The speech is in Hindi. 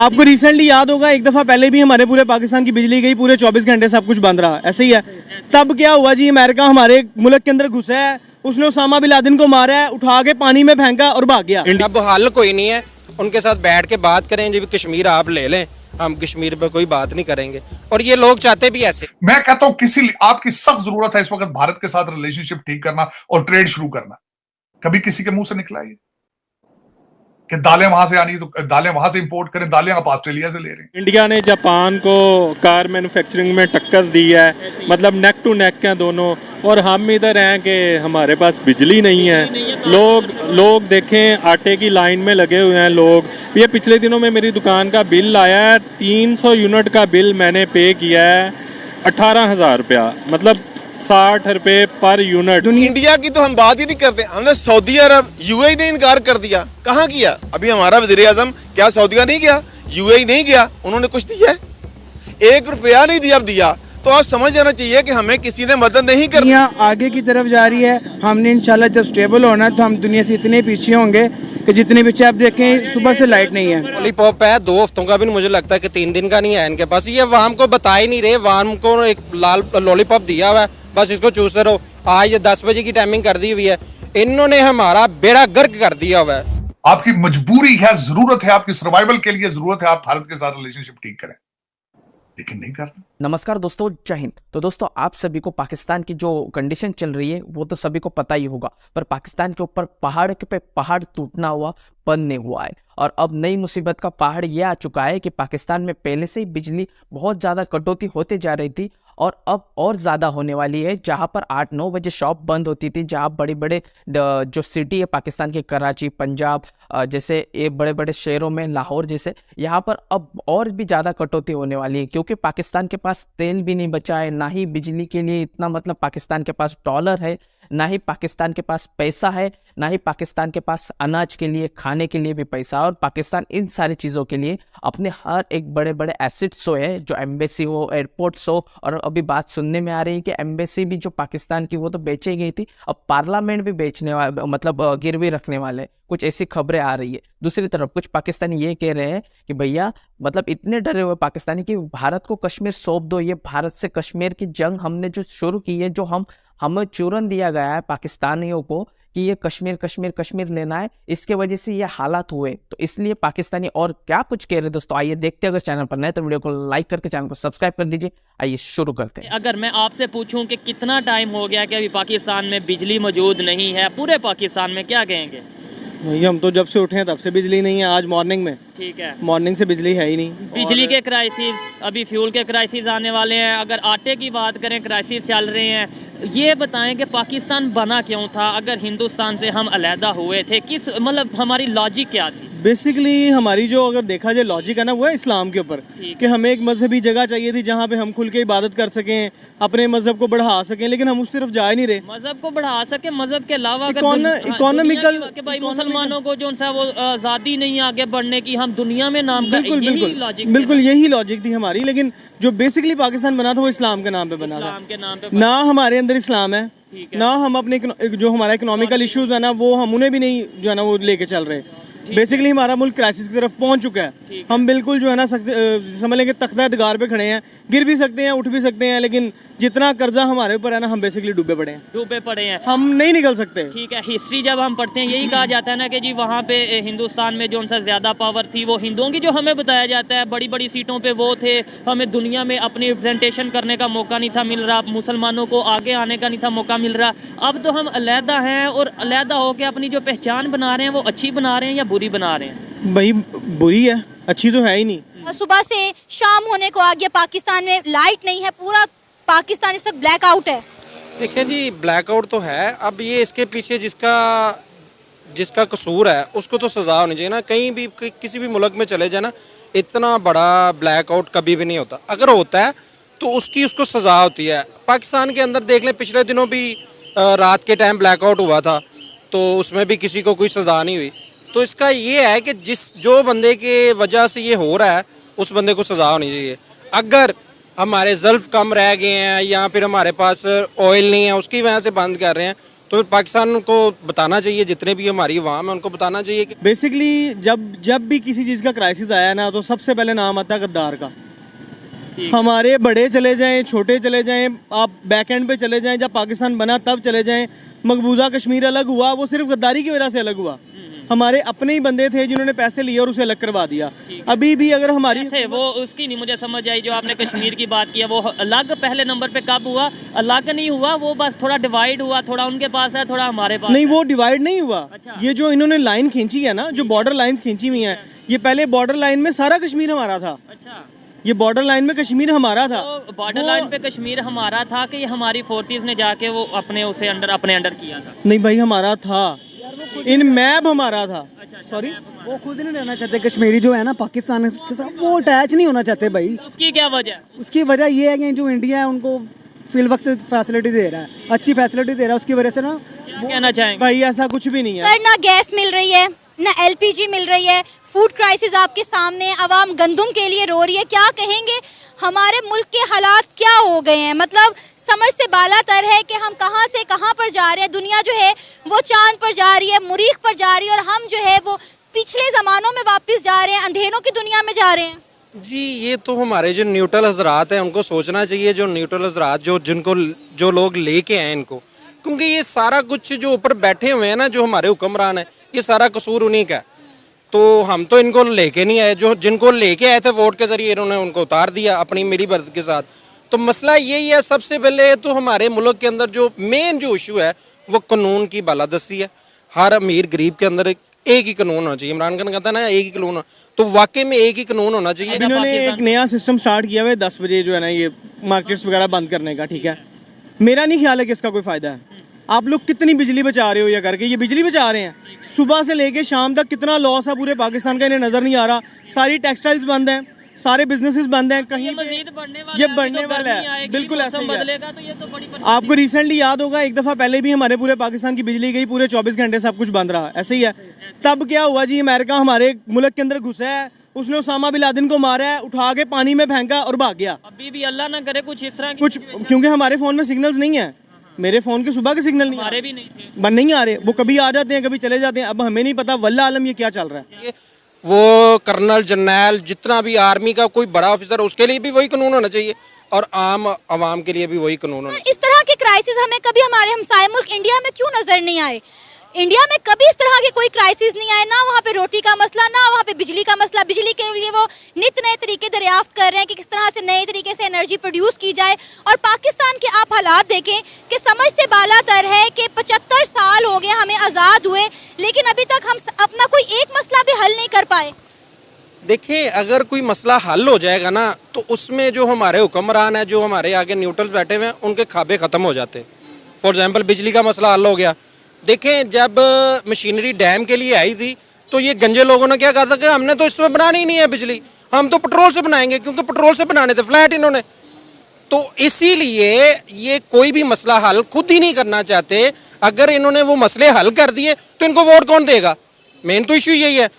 आपको रिसेंटली याद होगा, एक दफा पहले भी हमारे पूरे पाकिस्तान की बिजली गई, पूरे 24 घंटे सब कुछ बंद रहा, ऐसे ही है। तब क्या हुआ जी, अमेरिका हमारे मुल्क के अंदर घुसा है, उसने उसामा बिन लादेन को मारा है, उठा के पानी में फेंका और भाग गया। अब हल कोई नहीं है, उनके साथ बैठ के बात करें, जब कश्मीर आप ले लें, हम कश्मीर पे कोई बात नहीं करेंगे, और ये लोग चाहते भी ऐसे। मैं कहता हूं किसी आपकी सख्त जरूरत है इस वक्त भारत के साथ रिलेशनशिप ठीक करना और ट्रेड शुरू करना। कभी किसी के मुंह से निकला ये कि दालें वहां से आनी तो दालें वहां से इंपोर्ट करें, दालें आप ऑस्ट्रेलिया से ले रहे हैं। इंडिया ने जापान को कार मैन्युफैक्चरिंग में टक्कर दी है, मतलब नेक टू नेक हैं दोनों, और हम इधर हैं कि हमारे पास बिजली नहीं है। लोग देखें आटे की लाइन में लगे हुए हैं लोग। ये पिछले दिनों में मेरी दुकान का बिल आया है, 300 यूनिट का बिल मैंने पे किया है, 18,000 रुपया, मतलब 60 रुपये पर यूनिट। इंडिया की तो हम बात ही नहीं करते, हमने सऊदी अरब यूएई ने इनकार कर दिया। कहाँ किया? अभी हमारा वज़ीर आज़म क्या सऊदीया नहीं गया, यूएई नहीं गया, उन्होंने कुछ दिया? 1 रुपया नहीं दिया। अब दिया तो आप समझ जाना चाहिए कि हमें किसी ने मदद नहीं करनी। दुनिया आगे की तरफ जा रही है, हमने इंशाल्लाह जब स्टेबल होना तो हम दुनिया से इतने पीछे होंगे कि जितने पीछे आप देखें सुबह से लाइट नहीं है। लॉलीपॉप है 2 हफ्तों का भी, मुझे लगता है कि 3 दिन का नहीं है इनके पास। ये वाम को बता ही नहीं रहे, वाम को एक लाल लॉलीपॉप दिया हुआ है, बस इसको चूसते रहो। आज ये 10 बजे की टाइमिंग कर दी हुई है, इन्होंने हमारा बेड़ा गर्क कर दिया हुआ है। आपकी मजबूरी है, जरूरत है, आपकी सर्वाइवल के लिए जरूरत है आप भारत के साथ रिलेशनशिप ठीक करें, लेकिन नहीं कर रहे। नमस्कार दोस्तों, जय हिंद। तो दोस्तों आप सभी को पाकिस्तान की जो कंडीशन चल रही है वो तो सभी को पता ही होगा, पर पाकिस्तान के ऊपर पहाड़ पे पहाड़ टूटना हुआ बंद नहीं हुआ है, और अब नई मुसीबत का पहाड़ ये आ चुका है कि पाकिस्तान में पहले से ही बिजली बहुत ज़्यादा कटौती होते जा रही थी, और अब और ज़्यादा होने वाली है। जहाँ पर 8-9 बजे शॉप बंद होती थी, जहाँ बड़े बड़े जो सिटी है पाकिस्तान के, कराची, पंजाब जैसे ये बड़े बड़े शहरों में, लाहौर जैसे, यहाँ पर अब और भी ज़्यादा कटौती होने वाली है, क्योंकि पाकिस्तान के पास तेल भी नहीं बचा है, ना ही बिजली के लिए इतना, मतलब पाकिस्तान के पास डॉलर है, ना ही पाकिस्तान के पास पैसा है, ना ही पाकिस्तान के पास अनाज के लिए, खाने के लिए भी पैसा, और पाकिस्तान इन सारी चीज़ों के लिए अपने हर एक बड़े बड़े एसेट्स हो है, जो एम्बेसी हो, एयरपोर्ट्स हो, और अभी बात सुनने में आ रही है कि एम्बेसी भी जो पाकिस्तान की वो तो बेची गई थी, अब पार्लियामेंट भी बेचने वाले, मतलब गिरवी रखने वाले, कुछ ऐसी खबरें आ रही है। दूसरी तरफ कुछ पाकिस्तानी ये कह रहे हैं कि भैया, मतलब इतने डरे हुए पाकिस्तानी कि भारत को कश्मीर सौंप दो, ये भारत से कश्मीर की जंग हमने जो शुरू की है, जो हमें चूरन दिया गया है पाकिस्तानियों को कि ये कश्मीर कश्मीर कश्मीर लेना है, इसके वजह से ये हालात हुए। तो इसलिए पाकिस्तानी और क्या कुछ कह रहे हैं दोस्तों, आइए देखते हैं। अगर चैनल पर नए तो वीडियो को लाइक करके चैनल को सब्सक्राइब कर दीजिए। आइए शुरू करते हैं। अगर मैं आपसे पूछूं कि कितना टाइम हो गया कि अभी पाकिस्तान में बिजली मौजूद नहीं है, पूरे पाकिस्तान में, क्या कहेंगे? भैया हम तो जब से उठे हैं तब से बिजली नहीं है। आज मॉर्निंग में, ठीक है, मॉर्निंग से बिजली है ही नहीं। बिजली के क्राइसिस, अभी फ्यूल के क्राइसिस आने वाले हैं। अगर आटे की बात करें, क्राइसिस चल रहे हैं। ये बताएं कि पाकिस्तान बना क्यों था? अगर हिंदुस्तान से हम अलहदा हुए थे, किस, मतलब हमारी लॉजिक क्या थी? बेसिकली हमारी जो अगर देखा जाए लॉजिक है ना, वो है इस्लाम के ऊपर, कि हमें एक मजहबी जगह चाहिए थी जहाँ पे हम खुल के इबादत कर सकें, अपने मजहब को बढ़ा सकें, लेकिन हम उस तरफ जा ही नहीं रहे। मजहब को बढ़ा सके, मजहब के अलावा इकोनॉमिकल, भाई मुसलमानों को जो वो आज़ादी नहीं आगे बढ़ने की, हम दुनिया में नाम, बिल्कुल यही लॉजिक थी हमारी। लेकिन जो बेसिकली पाकिस्तान बना था वो इस्लाम के नाम पे बना था। ना हमारे अंदर इस्लाम है, ना हम अपने जो हमारा इकोनॉमिकल इश्यूज है ना, वो हम उन्हें भी नहीं जो है ना वो लेके चल रहे। बेसिकली हमारा मुल्क क्राइसिस की तरफ पहुंच चुका है। हम बिल्कुल जो है ना समझ लेंगे तख्ता दगार पे खड़े हैं, गिर भी सकते हैं, उठ भी सकते हैं, लेकिन जितना कर्जा हमारे ऊपर है ना, हम बेसिकली डूबे पड़े हैं, हम नहीं निकल सकते। ठीक है, हिस्ट्री जब हम पढ़ते हैं यही कहा जाता है ना कि जी वहाँ पे हिंदुस्तान में जो उनसे ज़्यादा पावर थी वो हिंदुओं की, जो हमें बताया जाता है बड़ी बड़ी सीटों पे वो थे, हमें दुनिया में अपनी रिप्रेजेंटेशन करने का मौका नहीं था मिल रहा, मुसलमानों को आगे आने का नहीं था मौका मिल रहा। अब तो हम अलहदा हैं, और अलहदा होकर अपनी जो पहचान बना रहे हैं वो अच्छी बना रहे हैं या बुरी बना रहे हैं? भाई बुरी है, अच्छी तो है ही नहीं। सुबह से शाम होने को आ गया, पाकिस्तान में लाइट नहीं है, पूरा पाकिस्तान इस वक्त ब्लैक आउट है। देखें जी, ब्लैकआउट तो है, अब ये इसके पीछे जिसका कसूर है उसको तो सज़ा होनी चाहिए ना। कहीं भी किसी भी मुल्क में चले जाए ना, इतना बड़ा ब्लैकआउट कभी भी नहीं होता। अगर होता है तो उसको सज़ा होती है। पाकिस्तान के अंदर देख लें, पिछले दिनों भी रात के टाइम ब्लैकआउट हुआ था, तो उसमें भी किसी को कोई सज़ा नहीं हुई। तो इसका ये है कि जो बंदे के वजह से ये हो रहा है, उस बंदे को सज़ा होनी चाहिए। अगर हमारे ज़ल्फ़ कम रह गए हैं या फिर हमारे पास ऑयल नहीं है, उसकी वजह से बंद कर रहे हैं, तो पाकिस्तान को बताना चाहिए, जितने भी हमारी अवाम है उनको बताना चाहिए कि बेसिकली जब भी किसी चीज़ का क्राइसिस आया ना तो सबसे पहले नाम आता है गद्दार का। हमारे बड़े चले जाएं, छोटे चले जाएं, आप बैक एंड पे चले जाएं, जब पाकिस्तान बना तब चले जाएं, मकबूजा कश्मीर अलग हुआ, वो सिर्फ गद्दारी की वजह से अलग हुआ। हमारे अपने ही बंदे थे जिन्होंने पैसे लिए और उसे अलग करवा दिया। अभी भी अगर हमारी वो उसकी नहीं मुझे समझ आई, जो आपने कश्मीर की बात की है, वो अलग पहले नंबर पे कब हुआ? अलग नहीं हुआ, वो बस थोड़ा डिवाइड हुआ, थोड़ा उनके पास है, थोड़ा हमारे पास नहीं, है। वो डिवाइड नहीं हुआ। ये जो इन्होंने लाइन खींची है ना, जो बॉर्डर लाइंस खींची हुई हैं, ये पहले बॉर्डर लाइन में सारा कश्मीर हमारा था। अच्छा, ये बॉर्डर लाइन में कश्मीर हमारा था। तो बॉर्डर लाइन पे कश्मीर हमारा था कि हमारी फोर्सेस ने जाके वो अपने अंडर किया था? नहीं भाई, हमारा था, इन मैप हमारा था। सॉरी, वो खुद नहीं रहना चाहते कश्मीरी जो है ना पाकिस्तान के साथ, वो अटैच नहीं होना चाहते भाई। उसकी क्या वजह? उसकी वजह ये है कि जो इंडिया है उनको फिल वक्त फैसिलिटी दे रहा है, अच्छी फैसिलिटी दे रहा है, उसकी वजह से ना क्या कहना चाहेंगे? भाई ऐसा कुछ भी नहीं है सर, ना गैस मिल रही है, ना एलपीजी मिल रही है, फूड क्राइसिस आपके सामने है, आवाम गंदुम के लिए रो रही है। क्या कहेंगे, हमारे मुल्क के हालात क्या हो गए हैं? मतलब समझ से बालातर है कि हम कहां से कहां पर जा रहे हैं। दुनिया जो है वो चांद पर जा रही है, मुरीख पर जा रही है, और हम जो है वो पिछले ज़मानों में वापस जा रहे हैं, अंधेरों की दुनिया में जा रहे हैं। जी, ये तो हमारे जो न्यूट्रल हजरात हैं उनको सोचना चाहिए, जो न्यूट्रल हजरात जो लोग लेके आए इनको, क्योंकि ये सारा कुछ जो ऊपर बैठे हुए हैं ना, जो हमारे हुक्मरान है, ये सारा कसूर उन्हीं का है। तो हम तो इनको लेके नहीं आए, जो जिनको लेके आए थे वोट के जरिए इन्होंने उनको उतार दिया अपनी मिली भगत के साथ। तो मसला यही है, सबसे पहले तो हमारे मुल्क के अंदर जो मेन जो इशू है वो कानून की बालादस्ती है। हर अमीर गरीब के अंदर एक ही कानून होना चाहिए। इमरान खान कहता है ना एक ही कानून, तो वाकई में एक ही कानून होना चाहिए। इन्होंने एक नया सिस्टम स्टार्ट किया हुआ है 10 बजे जो है ना ये मार्केट्स वगैरह बंद करने का, ठीक है। मेरा नहीं ख्याल है कि इसका कोई फ़ायदा है। आप लोग कितनी बिजली बचा रहे हो ये करके, ये बिजली बचा रहे हैं। सुबह से लेके शाम तक कितना लॉस है पूरे पाकिस्तान का, इन्हें नज़र नहीं आ रहा। सारी टेक्सटाइल्स बंद हैं, सारे बिजनेसेस बंद हैं, कहीं पे ये बढ़ने वाला है, बिल्कुल ऐसे ही है। आपको रिसेंटली याद होगा, एक दफ़ा पहले भी हमारे पूरे पाकिस्तान की बिजली गई, पूरे 24 घंटे सब कुछ बंद रहा, ऐसे ही है। तब क्या हुआ जी, अमेरिका हमारे मुल्क के अंदर घुसा है, उसने उसामा बिन लादेन को मारा है, उठा के पानी में फेंका और भाग गया। अभी भी अल्लाह ना करे कुछ इस तरह कुछ, क्योंकि हमारे फ़ोन में सिग्नल्स नहीं है, मेरे फ़ोन के सुबह के सिग्नल नहीं, हमारे भी नहीं थे, बंद नहीं आ रहे, वो कभी आ जाते हैं कभी चले जाते हैं। अब हमें नहीं पता वल्लाह आलम ये क्या चल रहा है। वो कर्नल जनरल जितना भी आर्मी का कोई बड़ा ऑफिसर, उसके लिए भी वही कानून होना चाहिए और आम आवाम के लिए भी वही कानून होना चाहिए। इस तरह के क्राइसिस हमें कभी हमारे हमसाय मुल्क इंडिया में क्यों नजर नहीं आए? इंडिया में कभी इस तरह के कोई क्राइसिस नहीं आए, ना वहाँ पे रोटी का मसला, ना वहाँ पे बिजली का मसला। बिजली के लिए वो नित नए तरीके दरियाफ्त कर रहे हैं कि किस तरह से नए तरीके से एनर्जी प्रोड्यूस की जाए। और पाकिस्तान के आप हालात देखें कि समझ से बालातर है कि 75 साल हो गए हमें आज़ाद हुए, लेकिन अभी तक हम अपना कोई एक मसला भी हल नहीं कर पाए। देखिए, अगर कोई मसला हल हो जाएगा ना तो उसमें जो हमारे हुक्मरान है, जो हमारे आगे न्यूट्रल बैठे हुए हैं, उनके खाबे ख़त्म हो जाते। फॉर एग्जांपल बिजली का मसला हल हो गया। देखें, जब मशीनरी डैम के लिए आई थी तो ये गंजे लोगों ने क्या कहा था कि हमने तो इसमें बनानी ही नहीं है बिजली, हम तो पेट्रोल से बनाएंगे, क्योंकि पेट्रोल से बनाने थे फ्लैट इन्होंने। तो इसीलिए ये कोई भी मसला हल खुद ही नहीं करना चाहते। अगर इन्होंने वो मसले हल कर दिए तो इनको वोट कौन देगा? मेन तो इशू यही है।